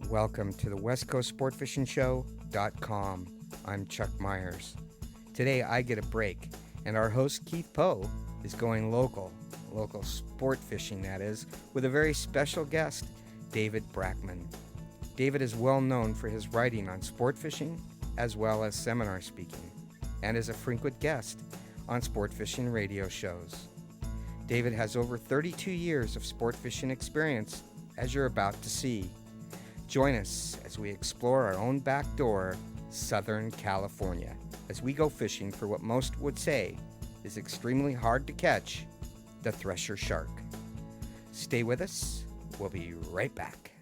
Welcome to the West Coast Sportfishing Show.com. I'm Chuck Myers. Today I get a break, and our host Keith Poe is going local sport fishing that is, with a very special guest, David Brackman. David is well known for his writing on sport fishing as well as seminar speaking, and is a frequent guest on sport fishing radio shows. David has over 32 years of sport fishing experience, as you're about to see. Join us as we explore our own back door, Southern California, as we go fishing for what most would say is extremely hard to catch, the Thresher Shark. Stay with us. We'll be right back.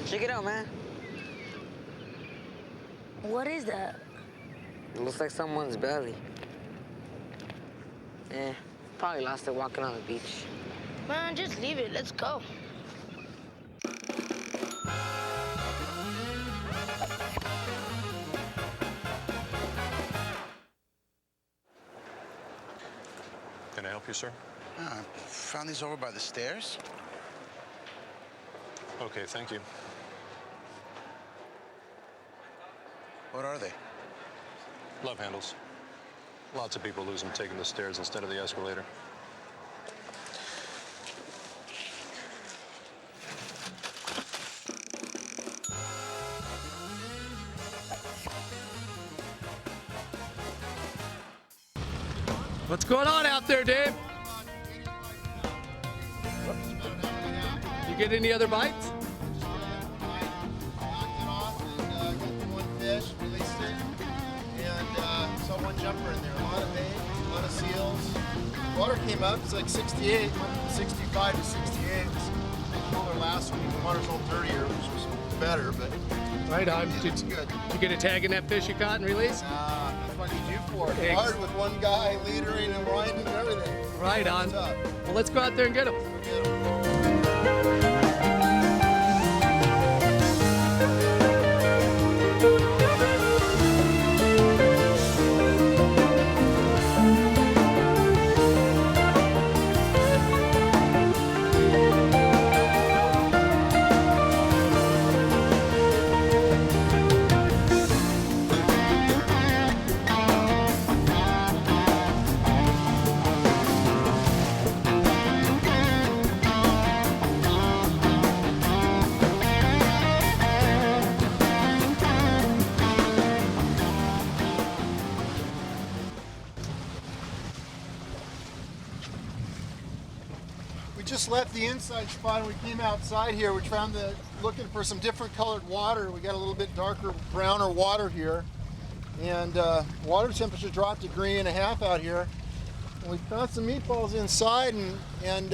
Check it out, man. What is that? It looks like someone's belly. Probably lost it walking on the beach. Man, just leave it. Let's go. Can I help you, sir? I found these over by the stairs. Okay, thank you. What are they? Love handles. Lots of people lose them taking the stairs instead of the escalator. What's going on out there, Dave? You get any other bites? Saw one jumper in there, a lot of bait, a lot of seals. Water came up, it's like 68, went from 65 to 68. It's cooler last week, the water's a little dirtier, which was better, but right on. It's good. Did you get a tag in that fish you caught and released? That's what I need you for. Thanks. Hard with one guy, leadering and winding and everything. Right on. Tough. Well, let's go out there and get him. Get 'em. We just left the inside spot and we came outside here. We found looking for some different colored water. We got a little bit darker, browner water here. And water temperature dropped 1.5 degrees out here. And we found some meatballs inside and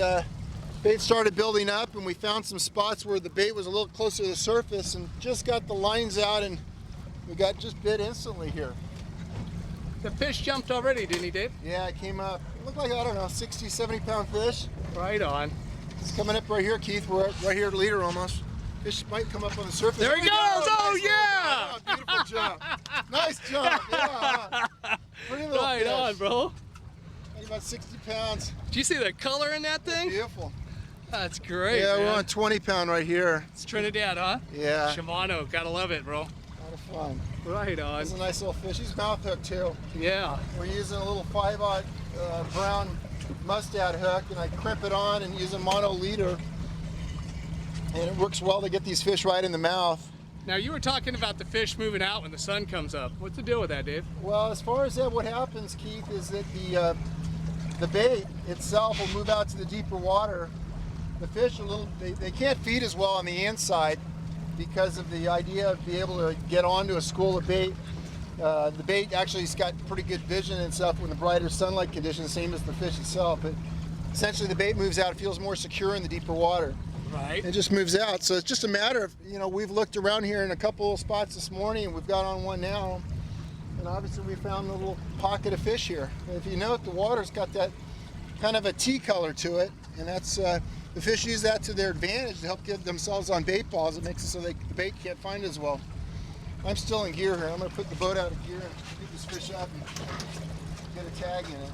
bait started building up, and we found some spots where the bait was a little closer to the surface and just got the lines out, and we got just bit instantly here. The fish jumped already, didn't he, Dave? Yeah, it came up. It looked like, I don't know, 60, 70 pound fish. Right on. It's coming up right here, Keith. We're right here at leader almost. Fish might come up on the surface. There he goes! Oh, Nice yeah! little jump. Beautiful jump. Nice jump. Yeah. Pretty little Right fish. on, bro. I about 60 pounds. Do you see the color in that thing? Beautiful. That's great. Yeah, man. we're on 20 pound right here. It's Trinidad, huh? Yeah. Shimano, gotta love it, bro. A lot of fun. Right on. It's a nice little fish. He's mouth hooked too. Yeah. We're using a little 5/0 brown mustad hook, and I crimp it on and use a mono leader. And it works well to get these fish right in the mouth. Now you were talking about the fish moving out when the sun comes up. What's the deal with that, Dave? Well, as far as that, what happens, Keith, is that the bait itself will move out to the deeper water. The fish they can't feed as well on the inside because of the idea of being able to get onto a school of bait. The bait actually has got pretty good vision and stuff when the brighter sunlight conditions, same as the fish itself. But essentially the bait moves out, it feels more secure in the deeper water. Right. It just moves out. So it's just a matter of, we've looked around here in a couple of spots this morning, and we've got on one now. And obviously we found a little pocket of fish here. And if you note, the water's got that kind of a tea color to it. And that's, the fish use that to their advantage to help get themselves on bait balls. It makes it so the bait can't find it as well. I'm still in gear here. I'm going to put the boat out of gear and pick this fish up and get a tag in it.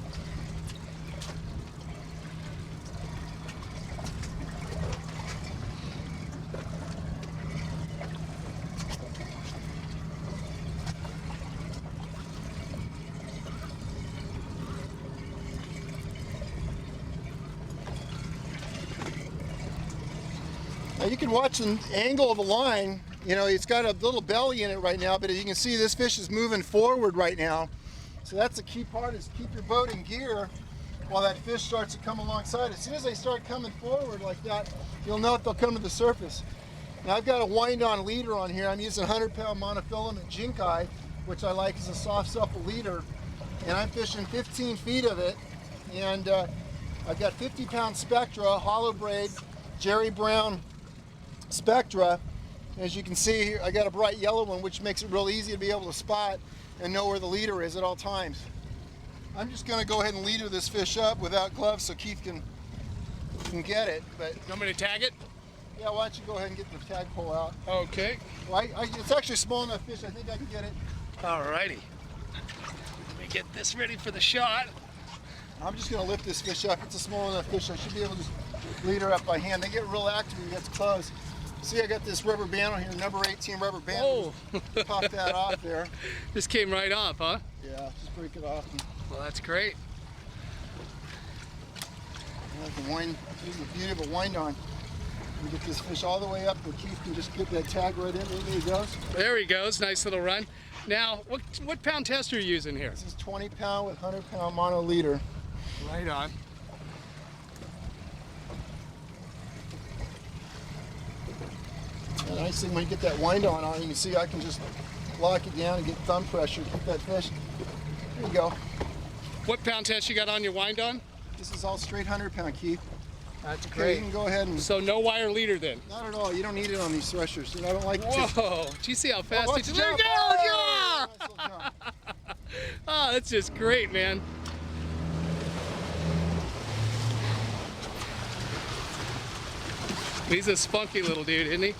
Now you can watch the angle of the line. It's got a little belly in it right now, but as you can see, this fish is moving forward right now. So that's the key part, is keep your boat in gear while that fish starts to come alongside. As soon as they start coming forward like that, you'll know that they'll come to the surface. Now I've got a wind-on leader on here. I'm using a 100-pound monofilament jinkai, which I like as a soft, supple leader. And I'm fishing 15 feet of it. And I've got 50-pound Spectra, hollow braid, Jerry Brown Spectra. As you can see here, I got a bright yellow one, which makes it real easy to be able to spot and know where the leader is at all times. I'm just going to go ahead and leader this fish up without gloves so Keith can get it. But You want me to tag it? yeah, why don't you go ahead and get the tag pole out? Okay. Well, it's actually a small enough fish. I think I can get it. Alrighty. Let me get this ready for the shot. I'm just going to lift this fish up. It's a small enough fish. I should be able to just lead her up by hand. They get real active when it gets close. See, I got this rubber band on here, number 18 rubber band. Oh. Pop that off there. This came right off, huh? Yeah, just break it off. And Well, that's great. I can wind, use the beauty of a wind on. We get this fish all the way up where Keith can just get that tag right in. There he goes. There he goes. Nice little run. Now, what pound test are you using here? This is 20 pound with 100-pound mono leader. Right on. The nice thing when you get that wind on, you can see I can just lock it down and get thumb pressure, keep that fish. There you go. What pound test you got on your wind on? This is all straight 100-pound, Keith. That's Okay, you can go ahead and. So no wire leader then? Not at all. You don't need it on these threshers. I don't like. Whoa! Do you see how fast Watch it it There you jump. go! Oh, Yeah! nice little jump. Oh, that's just great, man. He's a spunky little dude, isn't he?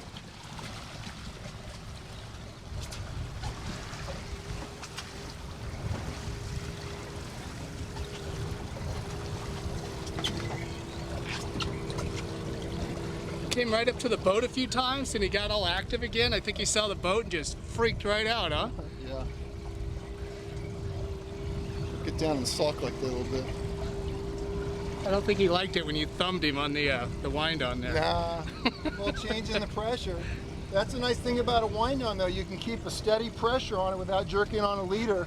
Came right up to the boat a few times and he got all active again. I think he saw the boat and just freaked right out, huh? Yeah. Get down and sulk like that a little bit. I don't think he liked it when you thumbed him on the wind on there. Nah, a little change in the pressure. That's a nice thing about a wind on though. You can keep a steady pressure on it without jerking on a leader.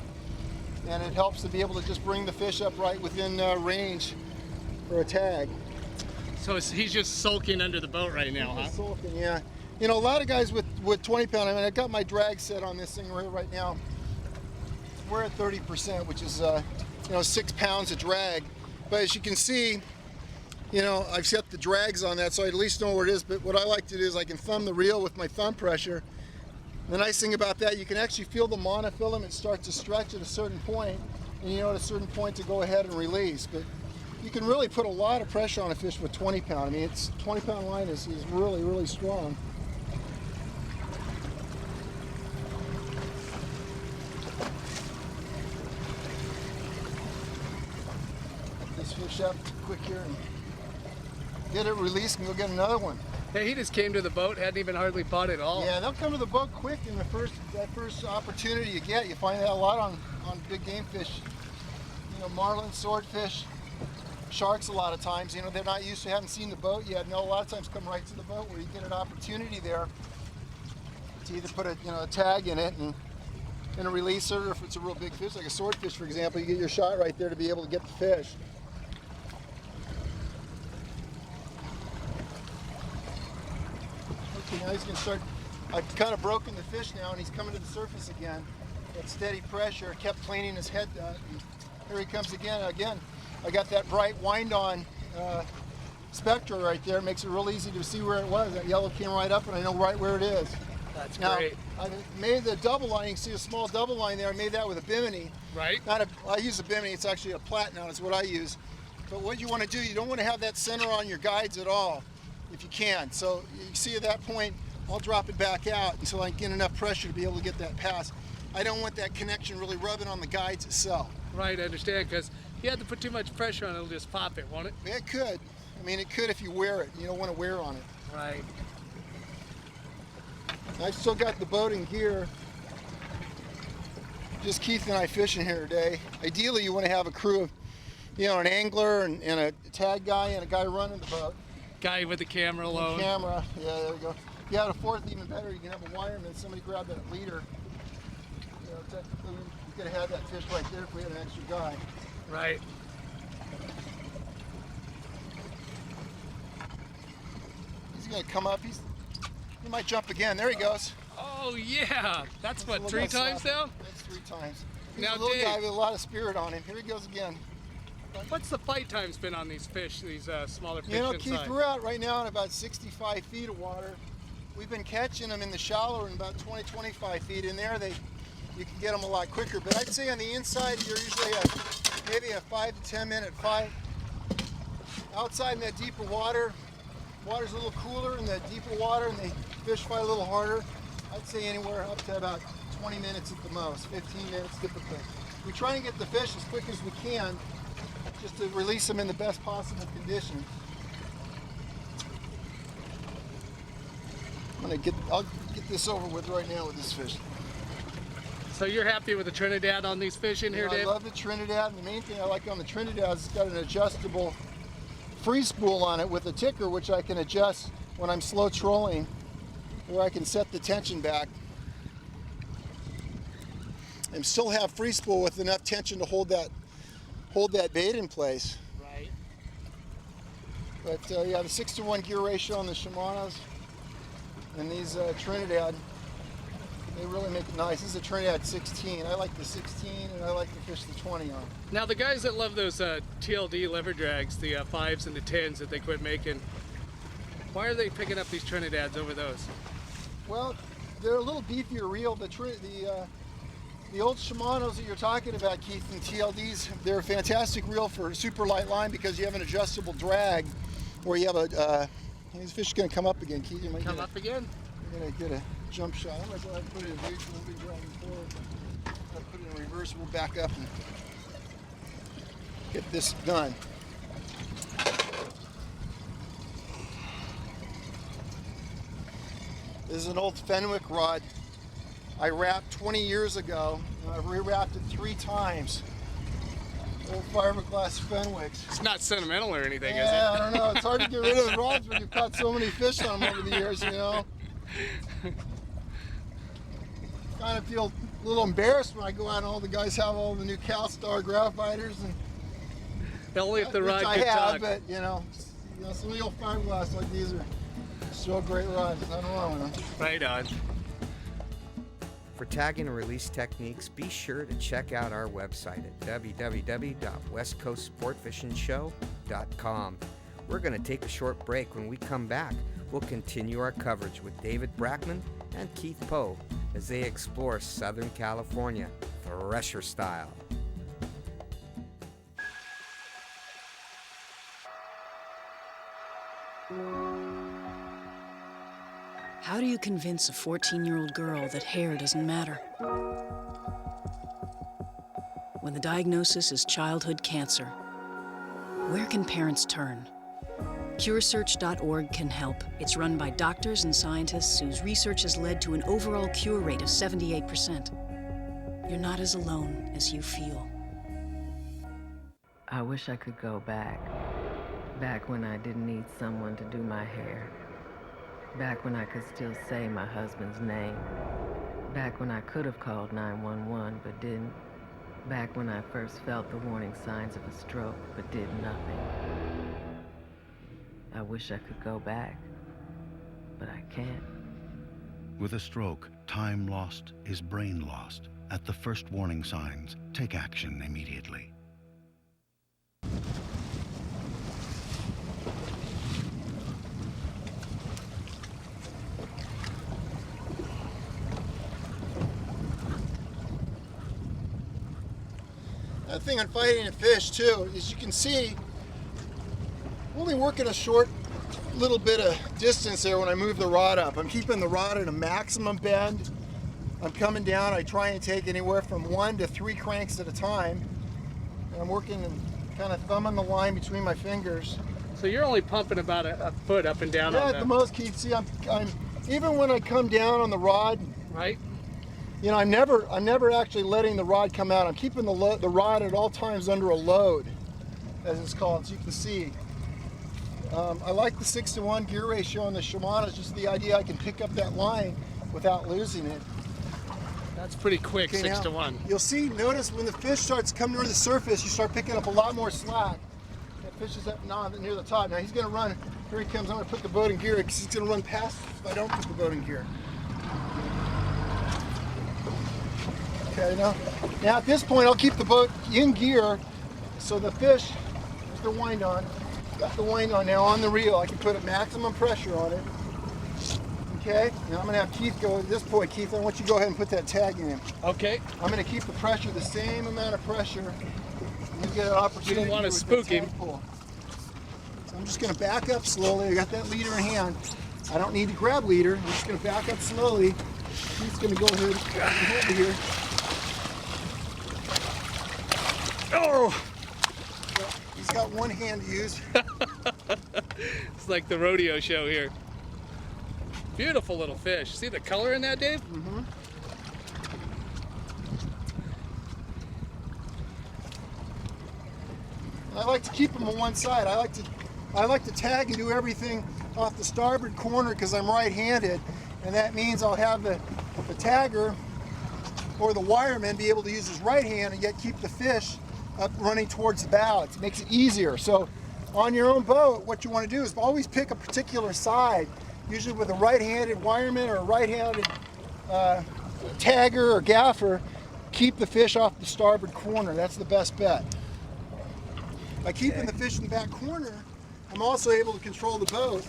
And it helps to be able to just bring the fish up right within range for a tag. So he's just sulking under the boat right now, huh? Just sulking, yeah. You know, a lot of guys with 20 pound, I mean, I got my drag set on this thing right now. We're at 30%, which is, 6 pounds of drag. But as you can see, I've set the drags on that so I at least know where it is. But what I like to do is I can thumb the reel with my thumb pressure. The nice thing about that, you can actually feel the monofilament start to stretch at a certain point, and at a certain point to go ahead and release. But you can really put a lot of pressure on a fish with 20 pound. I mean, it's 20 pound line is really, really strong. this fish up quick here and get it released and go get another one. Hey, he just came to the boat, hadn't even hardly fought at all. Yeah, they'll come to the boat quick in that first opportunity you get. You find that a lot on big game fish. You know, marlin, swordfish, sharks a lot of times. You know, they're not used to, haven't seen the boat yet. No, a lot of times come right to the boat where you get an opportunity there to either put a tag in it and a releaser, or if it's a real big fish, like a swordfish, for example, you get your shot right there to be able to get the fish. Okay, now he's going to start. I've kind of broken the fish now, and he's coming to the surface again. That steady pressure kept cleaning his head out. And here he comes again. Again, I got that bright wind-on spectra right there. It makes it real easy to see where it was. That yellow came right up, and I know right where it is. That's now, great. I made the double line. You can see a small double line there. I made that with a bimini. Right. I use a bimini. It's actually a platinum. It's what I use. But what you want to do, you don't want to have that center on your guides at all, if you can. So you see at that point, I'll drop it back out until I get enough pressure to be able to get that pass. I don't want that connection really rubbing on the guides itself. Right, I understand, because you have to put too much pressure on it, it'll just pop it, won't it? It could. I mean, it could if you wear it. You don't want to wear on it. Right. I've still got the boat in gear. Just Keith and I fishing here today. Ideally, you want to have a crew of, an angler and a tag guy and a guy running the boat. Guy with the camera alone. Camera, yeah, there we go. If you had a fourth, even better. You can have a wireman, somebody grab that leader. Technically, we could have had that fish right there if we had an extra guy. Right. He's going to come up. He might jump again. There he goes. Oh, yeah. That's what, 3 times now? That's 3 times. He's Now, a little Dave, guy with a lot of spirit on him. Here he goes again. What's the fight time been on these fish, these smaller fish Keith, inside? we're out right now in about 65 feet of water. We've been catching them in the shallow in about 20, 25 feet. In there, you can get them a lot quicker. But I'd say on the inside, you're usually maybe a 5 to 10 minute fight. Outside in that deeper water's a little cooler in the deeper water, and the fish fight a little harder. I'd say anywhere up to about 20 minutes at the most, 15 minutes typically. We try and get the fish as quick as we can, just to release them in the best possible condition. I'll get this over with right now with this fish. So you're happy with the Trinidad on these fish in here, Dave? I love the Trinidad, and the main thing I like on the Trinidad is it's got an adjustable free spool on it with a ticker, which I can adjust when I'm slow trolling, where I can set the tension back and still have free spool with enough tension to hold that bait in place. Right. But yeah, the 6-to-1 gear ratio on the Shimanos and these Trinidad, they really make it nice. This is a Trinidad 16. I like the 16, and I like to fish the 20 on. Now, the guys that love those TLD lever drags, the 5s and the 10s that they quit making, why are they picking up these Trinidads over those? Well, they're a little beefier reel. The old Shimanos that you're talking about, Keith, and TLDs, they're a fantastic reel for super light line because you have an adjustable drag where you have this fish is going to come up again, Keith. You might Come up again? You're going to get a jump shot. I might go ahead and put it in neutral. We'll be driving forward. I'll put it in reverse. We'll back up and get this done. This is an old Fenwick rod I wrapped 20 years ago, and I've rewrapped it 3 times. Old fiberglass Fenwicks. It's not sentimental or anything, is it? Yeah, I don't know. It's hard to get rid of the rods when you've caught so many fish on them over the years, Kind of feel a little embarrassed when I go out and all the guys have all the new CalStar graphiters, and Only if the rod which I could have, talk. but some of the old fiberglass like these are still great rods. Nothing wrong with them. Right on. For tagging and release techniques, be sure to check out our website at www.westcoastsportfishingshow.com. We're going to take a short break. When we come back, we'll continue our coverage with David Brackman and Keith Poe as they explore Southern California, Thresher style. How do you convince a 14-year-old girl that hair doesn't matter? When the diagnosis is childhood cancer, Where can parents turn? CureSearch.org can help. It's run by doctors and scientists whose research has led to an overall cure rate of 78%. You're not as alone as you feel. I wish I could go back. Back when I didn't need someone to do my hair. Back when I could still say my husband's name. Back when I could have called 911 but didn't. Back when I first felt the warning signs of a stroke but did nothing. I wish I could go back, but I can't. With a stroke, time lost is brain lost. At the first warning signs, take action immediately. That thing on fighting a fish too, as you can see, I'm only working a short little bit of distance there when I move the rod up. I'm keeping the rod at a maximum bend. I'm coming down, I try and take anywhere from 1 to 3 cranks at a time. And I'm working and kind of thumbing the line between my fingers. So you're only pumping about a foot up and down on Yeah, that. at the most, Keith. See, I'm even when I come down on the rod, Right? you know, I'm never actually letting the rod come out. I'm keeping the rod at all times under a load, as it's called, as you can see. I like the 6-to-1 gear ratio on the Shimano. It's just the idea I can pick up that line without losing it. That's pretty quick, Okay, 6 now, to 1. You'll see, notice when the fish starts coming near the surface, you start picking up a lot more slack. That fish is up near the top. Now he's gonna run, here he comes, I'm gonna put the boat in gear because he's gonna run past if I don't put the boat in gear. Okay, now at this point, I'll keep the boat in gear so the fish, there's the wind on, got the wind on now on the reel. I can put a maximum pressure on it. Okay, now I'm gonna have Keith go at this point. Keith, I want you to go ahead and put that tag in him. Okay. I'm gonna keep the pressure, the same amount of pressure. You get an opportunity. You don't want to with spook the tag him. pull. So I'm just gonna back up slowly. I got that leader in hand. I don't need to grab leader. I'm just gonna back up slowly. Keith's gonna go ahead and hold me here. Oh! He's got one hand to use. It's like the rodeo show here. Beautiful little fish. See the color in that, Dave? Mm-hmm. I like to keep them on one side. I like to tag and do everything off the starboard corner because I'm right-handed, and that means I'll have the tagger or the wireman be able to use his right hand and yet keep the fish up running towards the bow. It makes it easier. So on your own boat, what you want to do is always pick a particular side, usually with a right-handed wireman or a right-handed tagger or gaffer. Keep the fish off the starboard corner. That's the best bet. By keeping the fish in the back corner, I'm also able to control the boat.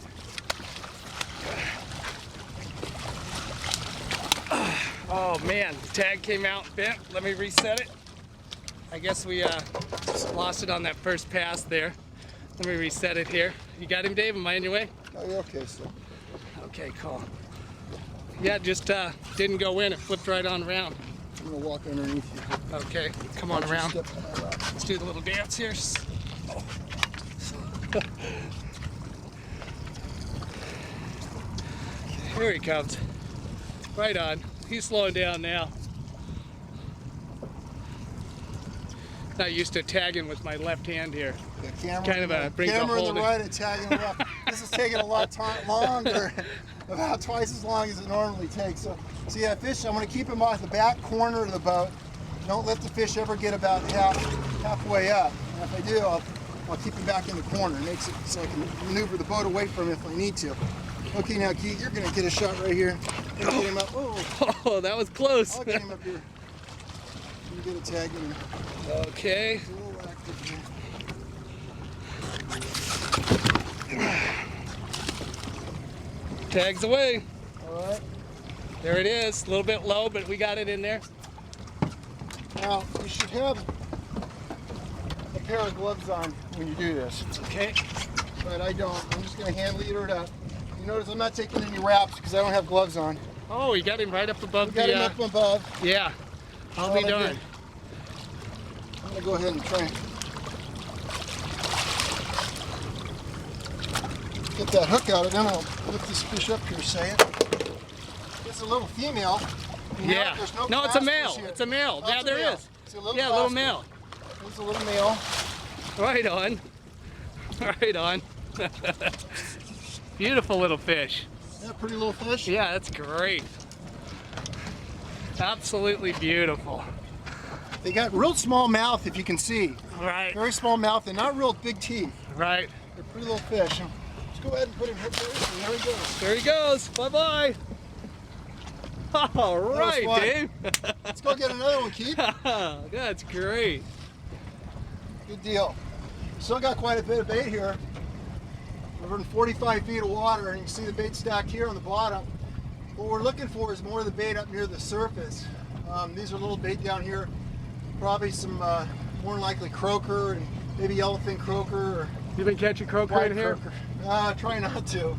Oh man, the tag came out bent. Let me reset it. I guess we lost it on that first pass there. Let me reset it here. You got him, Dave? Am I in your way? Oh, you're okay, sir. Okay, cool. Yeah, just didn't go in. It flipped right on around. I'm gonna walk underneath you. Okay, come on around. Step on my rock. Let's do the little dance here. Oh. Here he comes. Right on. He's slowing down now. Not used to tagging with my left hand here. The camera, Kind of brings a camera in hold the of- right and tagging left. This is taking a lot longer, about twice as long as it normally takes. So yeah, fish, I'm going to keep him off the back corner of the boat. Don't let the fish ever get about halfway up. And if I do, I'll keep him back in the corner. It makes it so I can maneuver the boat away from him if I need to. Okay, now Keith, you're going to get a shot right here. Get him up. Oh, that was close. I'll get him up here. You get a tag in him. Okay. It's a little active here. Tags away. All right. There it is. A little bit low, but we got it in there. Now, you should have a pair of gloves on when you do this. Okay. But I don't. I'm just going to hand leader it up. You notice I'm not taking any wraps because I don't have gloves on. Oh, you got him right up above We got the... him up above. Yeah. I'll be All I darned. did. I'm going to go ahead and try. Get that hook out of it, then I'll lift this fish up here, say it. It's a little female. Yeah. No, it's a male. It's a male. Yeah, there is. Yeah, a little male. There's a little male. Right on. Right on. Beautiful little fish. Yeah, pretty little fish. Yeah, that's great. Absolutely beautiful. They got real small mouth, if you can see. Right. Very small mouth and not real big teeth. Right. They're pretty little fish. Let's go ahead and put him hook there. There he goes. There he goes. Bye-bye. All right, Dave. Let's go get another one, Keith. That's great. Good deal. Still got quite a bit of bait here. We're in 45 feet of water, and you can see the bait stacked here on the bottom. What we're looking for is more of the bait up near the surface. These are little bait down here. Probably some more than likely croaker and maybe yellowfin croaker. Or you been catching croaker in here? Try not to.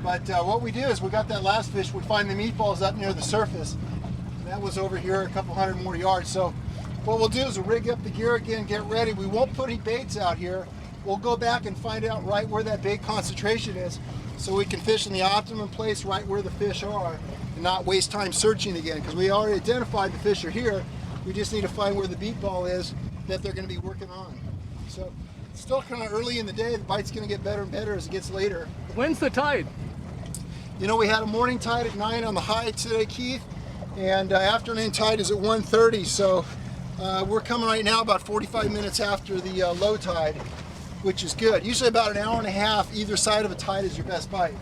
But what we do is we got that last fish, we find the meatballs up near the surface. And that was over here a couple hundred more yards. So what we'll do is we'll rig up the gear again, get ready. We won't put any baits out here. We'll go back and find out right where that bait concentration is so we can fish in the optimum place right where the fish are and not waste time searching again, because we already identified the fish are here. We just need to find where the beat ball is that they're going to be working on. So it's still kind of early in the day. The bite's going to get better and better as it gets later. When's the tide? You know, we had a morning tide at 9 on the high today, Keith, and afternoon tide is at 1:30. So we're coming right now about 45 minutes after the low tide, which is good. Usually about an hour and a half either side of a tide is your best bite.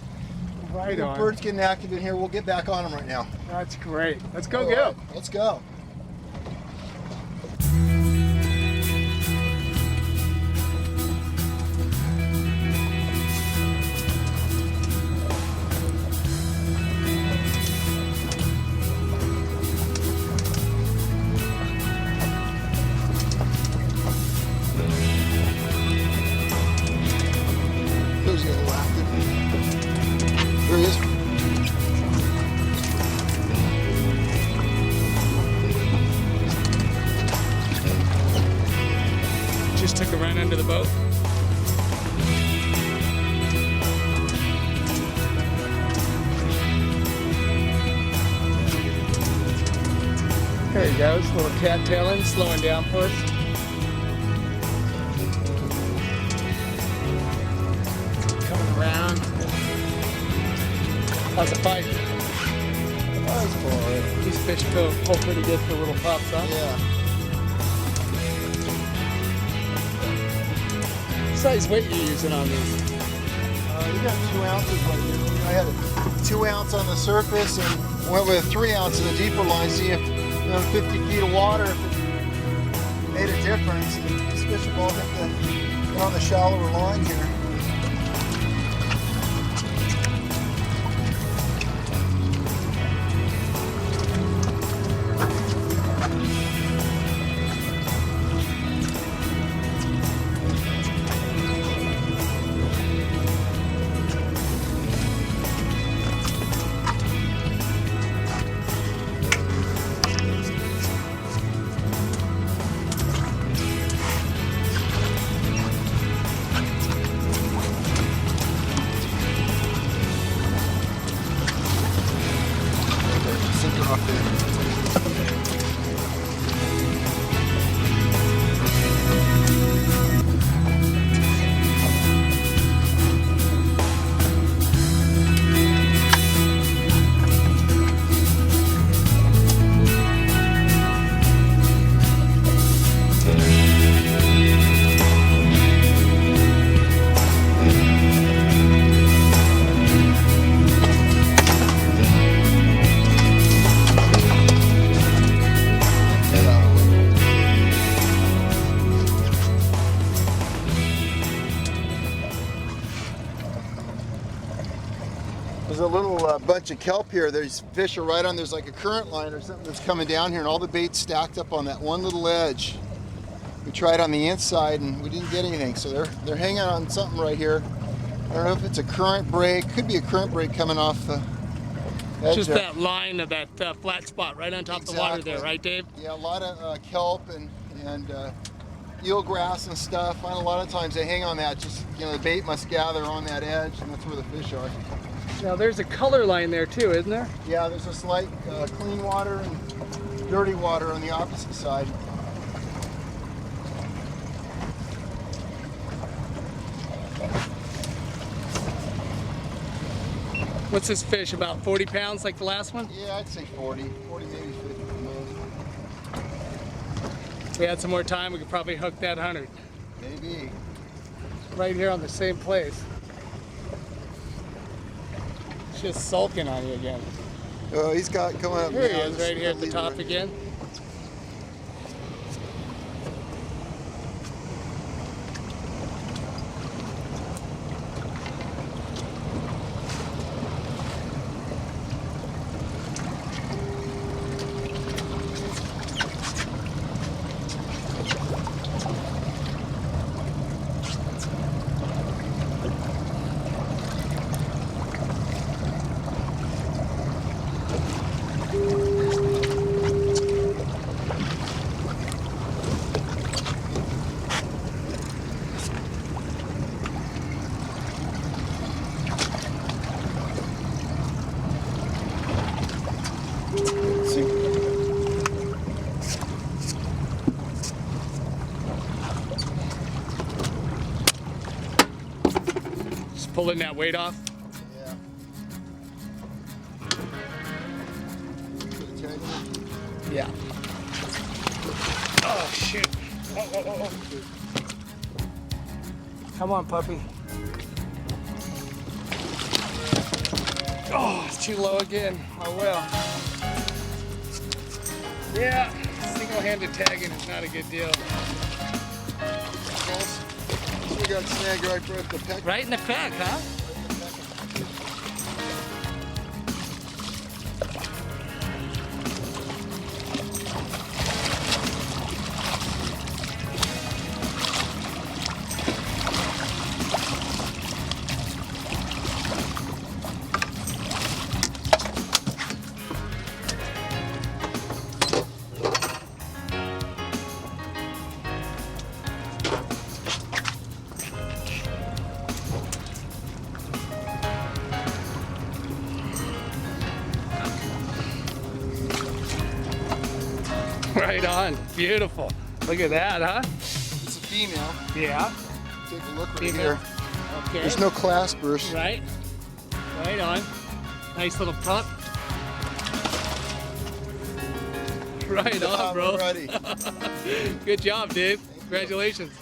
Right on. Birds getting active in here. We'll get back on them right now. That's great. Let's go get them. Let's go. There he is. Just took a run under the boat. There he goes, little cattailing, slowing down for us. Coming around. How's the fight? That's boring. These fish pull pretty good for little pups, huh? Yeah. What size weight are you using on these? You got 2 ounces right here. I had a 2 ounce on the surface and went with a 3 ounce in the deeper line. See if 50 feet of water, if it made a difference. These fish have all got on the shallower line here. There's a little bunch of kelp here. There's fish are right on, there's like a current line or something that's coming down here, and all the bait's stacked up on that one little edge. We tried on the inside and we didn't get anything, so they're hanging on something right here. I don't know if it's a current break. Could be a current break coming off the edge. Just that line of that flat spot right on top of the water there, right, Dave? Yeah, a lot of kelp and eelgrass and stuff. And a lot of times they hang on that, just, the bait must gather on that edge, and that's where the fish are. Now there's a color line there too, isn't there? Yeah, there's a slight clean water and dirty water on the opposite side. What's this fish, about 40 pounds like the last one? Yeah, I'd say 40, maybe 50 at the most. If we had some more time, we could probably hook that 100. Maybe. Right here on the same place. It's just sulking on you again. Oh, he's got coming up Here now. he is, right here at the top again. Just pulling that weight off. Yeah. Yeah. Oh, shoot. Oh. Come on, puppy. Oh, it's too low again. Oh, well. Yeah, single-handed tagging is not a good deal. We got snagged right at the peck. Right in the peck, huh? Right on. Beautiful. Look at that, huh? It's a female. Yeah. Take a look right Female. here. Okay. There's no claspers. Right. Right on. Nice little pup. Right on, bro. Alrighty. Good job, Dave. Congratulations.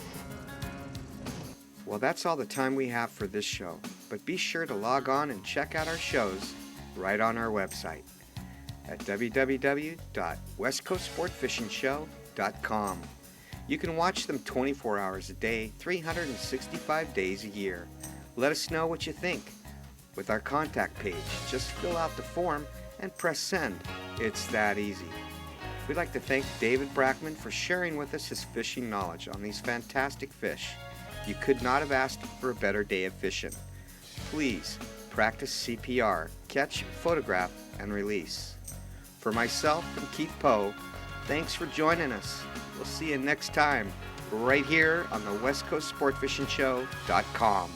Well, that's all the time we have for this show, but be sure to log on and check out our shows right on our website at www.westcoastsportfishingshow.com. You can watch them 24 hours a day, 365 days a year. Let us know what you think. With our contact page, just fill out the form and press send. It's that easy. We'd like to thank David Brackman for sharing with us his fishing knowledge on these fantastic fish. You could not have asked for a better day of fishing. Please practice CPR, catch, photograph, and release. For myself and Keith Poe, thanks for joining us. We'll see you next time, right here on the westcoastsportfishingshow.com.